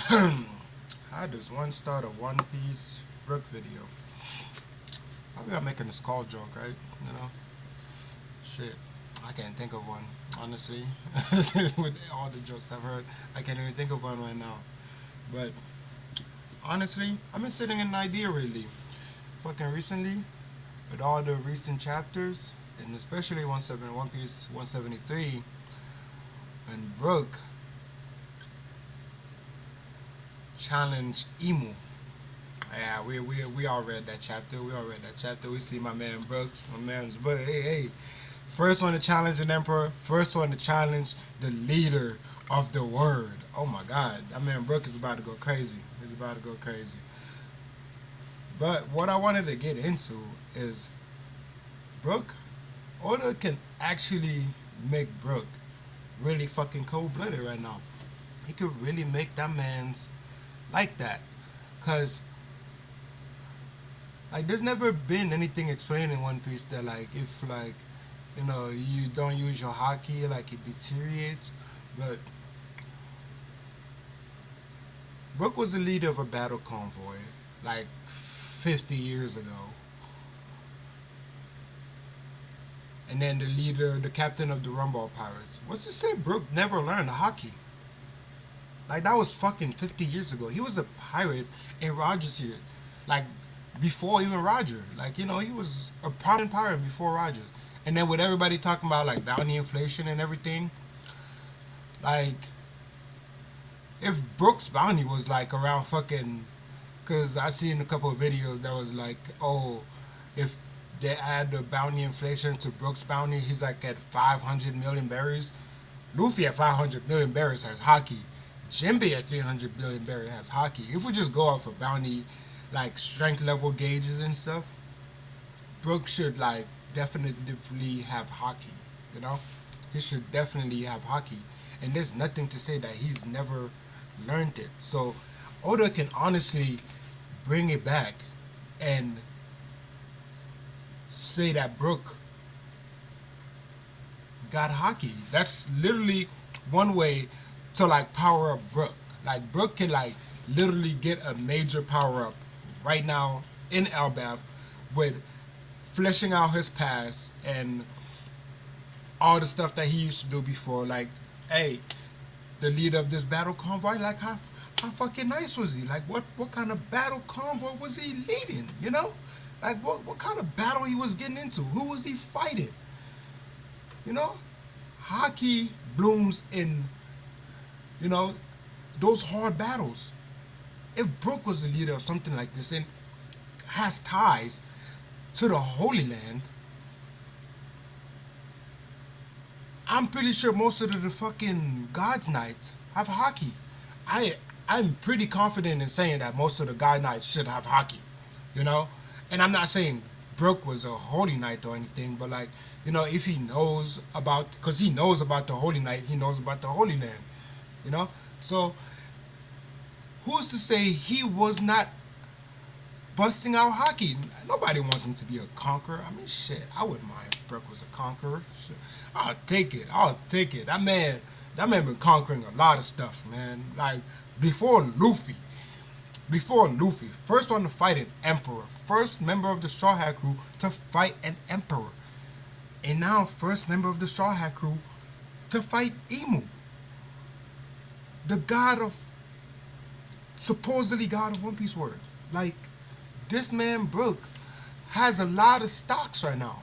I just one start a One Piece Brook video. Maybe I'm making a skull joke, right? You know? Shit. I can't think of one, honestly. With all the jokes I've heard, I can't even think of one right now. But honestly, I've been sitting in an idea really. Fucking recently, with all the recent chapters, and especially One Piece 173, and Brook challenged Emu. Yeah, we all read that chapter. We all read that chapter. We see my man Brooks, my man's but hey, first one to challenge an emperor, first one to challenge the leader of the word. Oh my God, that man Brook is about to go crazy. He's about to go crazy. But what I wanted to get into is Brook. Oda can actually make Brook really fucking cold blooded right now. He could really make that man's like that, cause like there's never been anything explained in One Piece that like if like you don't use your haki like it deteriorates, but Brook was the leader of a battle convoy like 50 years ago, and then the leader, the captain of the Rumball Pirates. What's to say Brook never learned haki? Like that was fucking 50 years ago. He was a pirate in Roger's year, like before even Roger. Like he was a prominent pirate before Rogers. And then with everybody talking about like bounty inflation and everything, like if Brooks' bounty was like around fucking, cause I seen a couple of videos that was like, oh, if they add the bounty inflation to Brooks' bounty, he's like at 500 million berries. Luffy at 500 million berries has haki. Jinbei at 300 billion berry has haki. If we just go off of bounty, like strength level gauges and stuff, Brook should like definitely have haki. You know, he should definitely have haki, and there's nothing to say that he's never learned it. So Oda can honestly bring it back and say that Brook got haki. That's literally one way to like power up Brook. Like Brook can like literally get a major power up right now in Elbaf with fleshing out his past and all the stuff that he used to do before. Like, hey, the leader of this battle convoy, like how fucking nice was he? Like what kind of battle convoy was he leading? You know? Like what kind of battle he was getting into? Who was he fighting? You know? Haki blooms in those hard battles. If Brook was the leader of something like this and has ties to the Holy Land, I'm pretty sure most of the fucking God's Knights have haki. I'm pretty confident in saying that most of the God Knights should have haki, you know? And I'm not saying Brook was a Holy Knight or anything, but like, if he knows about, because he knows about the Holy Knight, he knows about the Holy Land, you know? So, who's to say he was not busting out haki? Nobody wants him to be a conqueror. I mean, shit, I wouldn't mind if Brook was a conqueror. Shit, I'll take it. That man been conquering a lot of stuff, man. Like, before Luffy, first one to fight an emperor, first member of the Straw Hat Crew to fight an emperor, and now first member of the Straw Hat Crew to fight Emu, the god of, supposedly god of One Piece word. Like, this man Brook has a lot of stocks right now.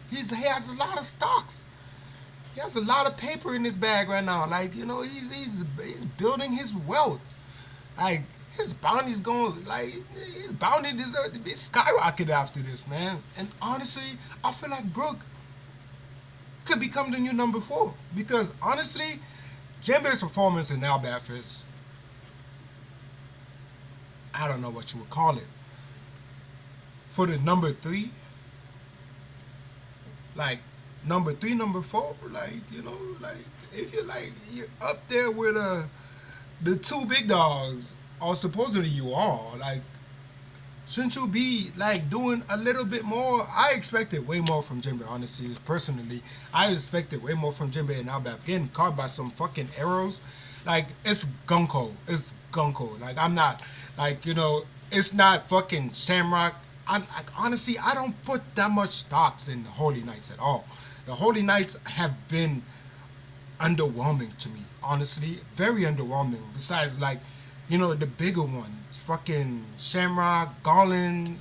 He has a lot of stocks. He has a lot of paper in his bag right now. Like, he's building his wealth. Like, his bounty's going, like, his bounty deserves to be skyrocketed after this, man. And honestly, I feel like Brook could become the new number 4. Because honestly, Jinbei's performance in Elbaf is, I don't know what you would call it. For the number 3, like number 3, number 4, like, like if you're up there with the 2 big dogs, or supposedly you are, like, shouldn't you be like doing a little bit more? I expected way more from Jinbei, honestly. Personally, I expected way more from Jinbei and Elbaf. Getting caught by some fucking arrows, Like it's gunko. It's gunko. Like I'm not like it's not fucking Shamrock. I like honestly I don't put that much stocks in the Holy Knights at all. The Holy Knights have been underwhelming to me, honestly, very underwhelming. Besides like, the bigger ones, fucking Shamrock, Garland,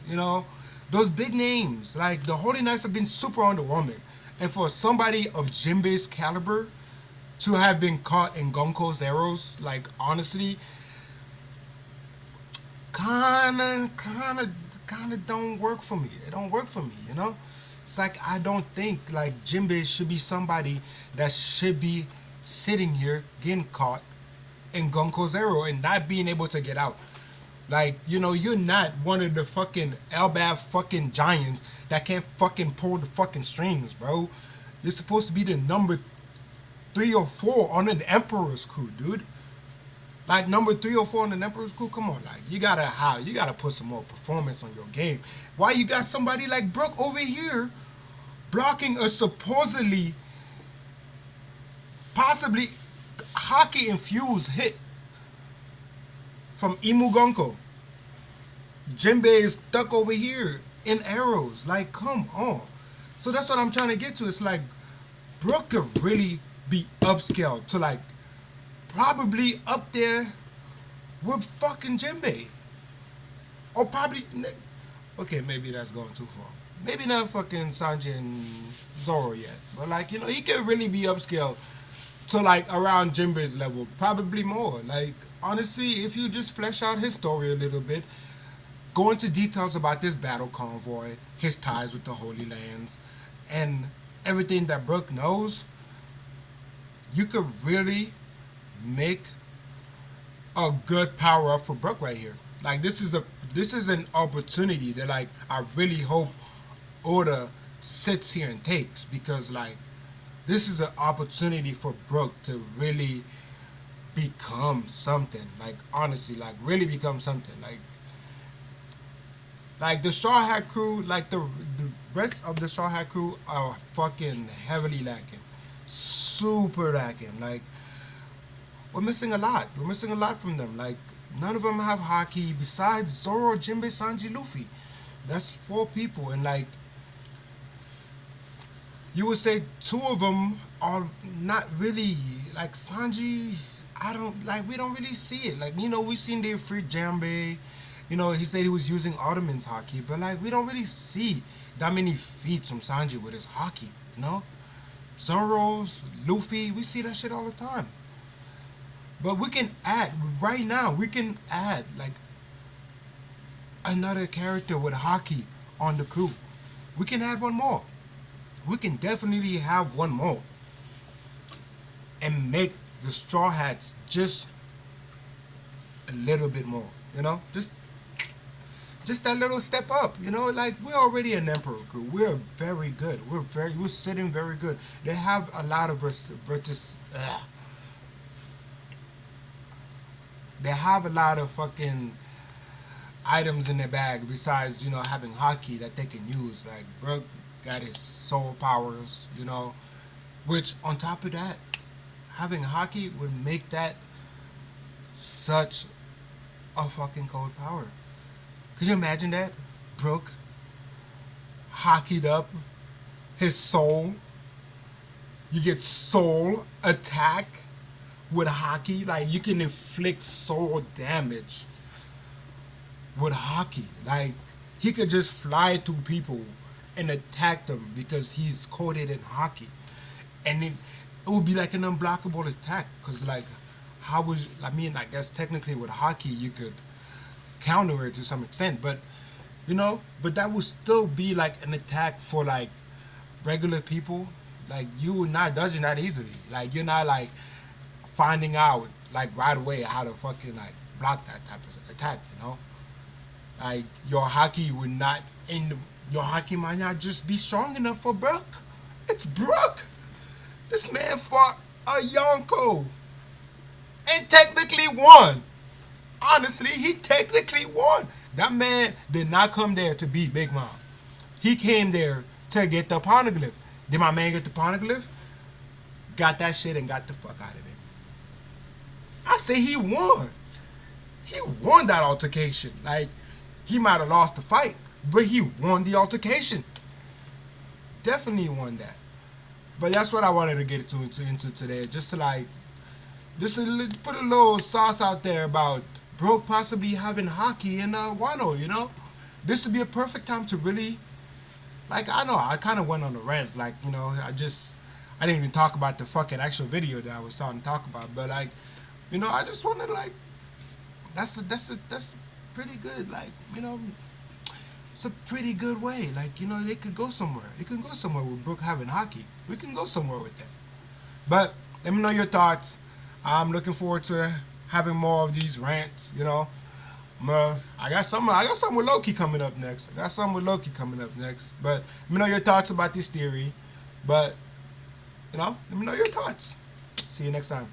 those big names. Like the Holy Knights have been super underwhelming, and for somebody of Jinbe's caliber to have been caught in Gonko's arrows, like honestly, kind of don't work for me. It don't work for me. It's like I don't think like Jinbe should be somebody that should be sitting here getting caught in Gonko's arrow and not being able to get out. Like, you're not one of the fucking Elbaf fucking giants that can't fucking pull the fucking strings, bro. You're supposed to be the number 3 or 4 on an Emperor's crew, dude. Like number 3 or 4 on the Emperor's crew. Come on, like you gotta put some more performance on your game. Why you got somebody like Brook over here blocking a supposedly, possibly hockey infused hit from Imu Gonko? Jinbe is stuck over here in arrows. Like, come on. So that's what I'm trying to get to. It's like Brook could really be upscaled to like probably up there with fucking Jinbe. Or probably, okay, maybe that's going too far. Maybe not fucking Sanji and Zoro yet. But like, he could really be upscaled to like around Jinbe's level. Probably more. Like, honestly, if you just flesh out his story a little bit, go into details about this battle convoy, his ties with the Holy Lands, and everything that Brook knows, you could really make a good power up for Brook right here. Like this is an opportunity that like I really hope Oda sits here and takes, because like this is an opportunity for Brook to really become something. Like honestly, like really become something. Like the Straw Hat crew, like the rest of the Straw Hat crew are fucking heavily lacking, super lacking. Like we're missing a lot. We're missing a lot from them. Like none of them have hockey besides Zoro, Jinbe, Sanji, Luffy. That's 4 people, and like you would say 2 of them are not really like Sanji. I don't like. We don't really see it. Like we seen the free Jambe. He said he was using Ottoman's hockey, but like we don't really see that many feats from Sanji with his hockey. Zoro's, Luffy, we see that shit all the time. But we can add right now. We can add like another character with hockey on the crew. We can add one more. We can definitely have one more and make the Straw Hats just a little bit more. Just that little step up. Like we're already an Emperor crew. We're very good. We're sitting very good. They have a lot of they have a lot of fucking items in their bag besides having hockey that they can use. Like Brook got his soul powers, which on top of that, having hockey would make that such a fucking cold power. Could you imagine that? Brook hockeyed up his soul. You get soul attack with hockey. Like you can inflict soul damage with hockey. Like he could just fly through people and attack them because he's coded in hockey, and it would be like an unblockable attack. Cause like I guess technically with hockey you could counter it to some extent, but but that would still be like an attack for like regular people. Like you would not dodging that easily. Like you're not like finding out like right away how to fucking like block that type of attack. Like your hockey would not, and your hockey might not just be strong enough for Brook. It's Brook. This man fought a Yonko and technically won. Honestly, he technically won. That man did not come there to beat Big Mom. He came there to get the poneglyph. Did my man get the poneglyph? Got that shit and got the fuck out of there. I say he won. He won that altercation. Like, he might have lost the fight, but he won the altercation. Definitely won that. But that's what I wanted to get into today. Just to like, just to put a little sauce out there about Brook possibly having hockey in Wano, you know? This would be a perfect time to really, like, I know, I kind of went on a rant. Like, you know, I didn't even talk about the fucking actual video that I was starting to talk about. But, like, you know, I just wanted, like, that's pretty good. Like, you know, it's a pretty good way. Like, you know, they could go somewhere. It can go somewhere with Brook having hockey. We can go somewhere with that. But let me know your thoughts. I'm looking forward to having more of these rants. You know, I got something with Loki coming up next. But let me know your thoughts about this theory. But you know, let me know your thoughts. See you next time.